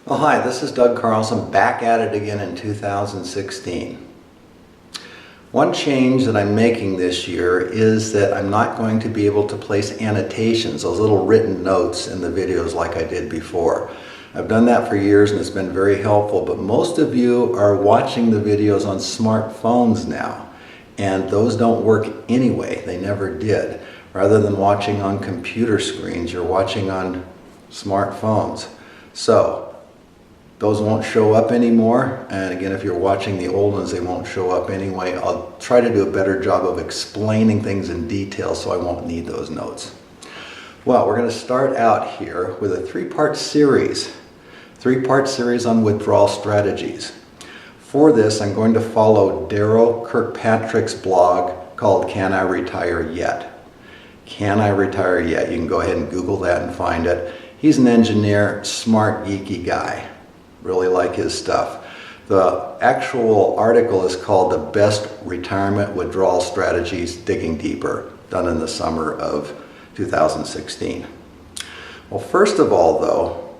Well, hi, this is Doug Carlson, back at it again in 2016. One change that I'm making this year is that I'm not going to be able to place annotations, those little written notes in the videos like I did before. I've done that for years and it's been very helpful, but most of you are watching the videos on smartphones now, and those don't work anyway. They never did. Rather than watching on computer screens, you're watching on smartphones. So those won't show up anymore, and again, if you're watching the old ones, they won't show up anyway. I'll try to do a better job of explaining things in detail so I won't need those notes. Well, we're going to start out here with a three-part series on withdrawal strategies. For this, I'm going to follow Darrow Kirkpatrick's blog called Can I Retire Yet? Can I Retire Yet? You can go ahead and Google that and find it. He's an engineer, smart, geeky guy. Really like his stuff. The actual article is called The Best Retirement Withdrawal Strategies Digging Deeper, done in the summer of 2016. Well, first of all though,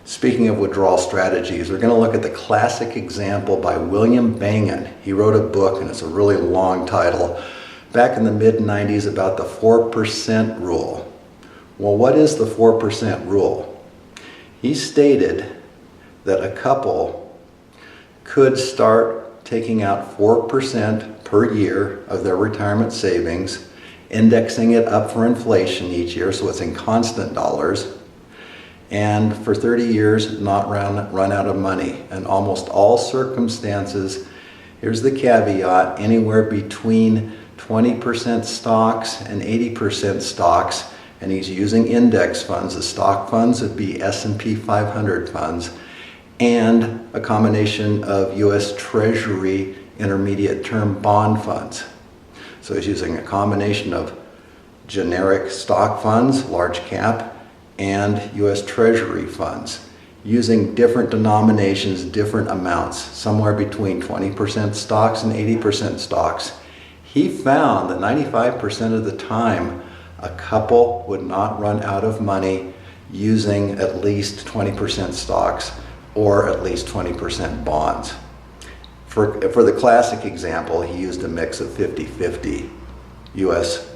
speaking of withdrawal strategies, we're going to look at the classic example by William Bengen. He wrote a book, and it's a really long title, back in the mid-90s about the 4% rule. Well, what is the 4% rule? He stated that a couple could start taking out 4% per year of their retirement savings, indexing it up for inflation each year so it's in constant dollars, and for 30 years not run out of money. In almost all circumstances, here's the caveat, anywhere between 20% stocks and 80% stocks, and he's using index funds. The stock funds would be S&P 500 funds, and a combination of U.S. Treasury intermediate term bond funds. So he's using a combination of generic stock funds, large cap, and U.S. Treasury funds, using different denominations, different amounts, somewhere between 20% stocks and 80% stocks. He found that 95% of the time, a couple would not run out of money using at least 20% stocks or at least 20% bonds. For the classic example, he used a mix of 50-50 U.S.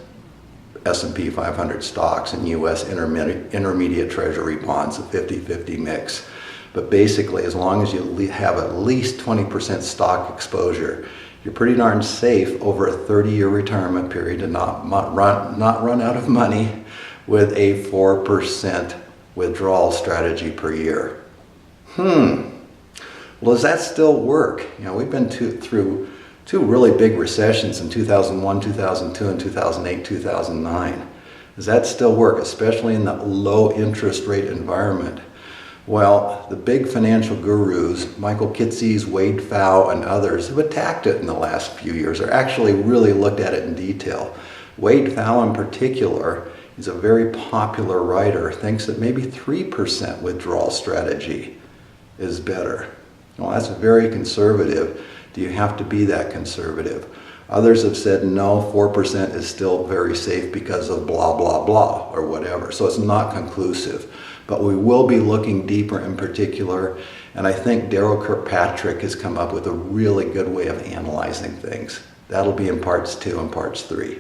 S&P 500 stocks and U.S. intermediate Treasury bonds, a 50-50 mix. But basically, as long as you have at least 20% stock exposure, you're pretty darn safe over a 30-year retirement period to not run out of money with a 4% withdrawal strategy per year. Well, does that still work? You know, we've been through two really big recessions in 2001, 2002, and 2008, 2009. Does that still work, especially in the low interest rate environment? Well, the big financial gurus, Michael Kitces, Wade Pfau, and others, have attacked it in the last few years, or actually really looked at it in detail. Wade Pfau in particular, he's a very popular writer, thinks that maybe 3% withdrawal strategy is better. Well, that's very conservative. Do you have to be that conservative? Others have said no, 4% is still very safe because of blah, blah, blah, or whatever. So it's not conclusive. But we will be looking deeper in particular, and I think Darrow Kirkpatrick has come up with a really good way of analyzing things. That'll be in parts 2 and parts 3.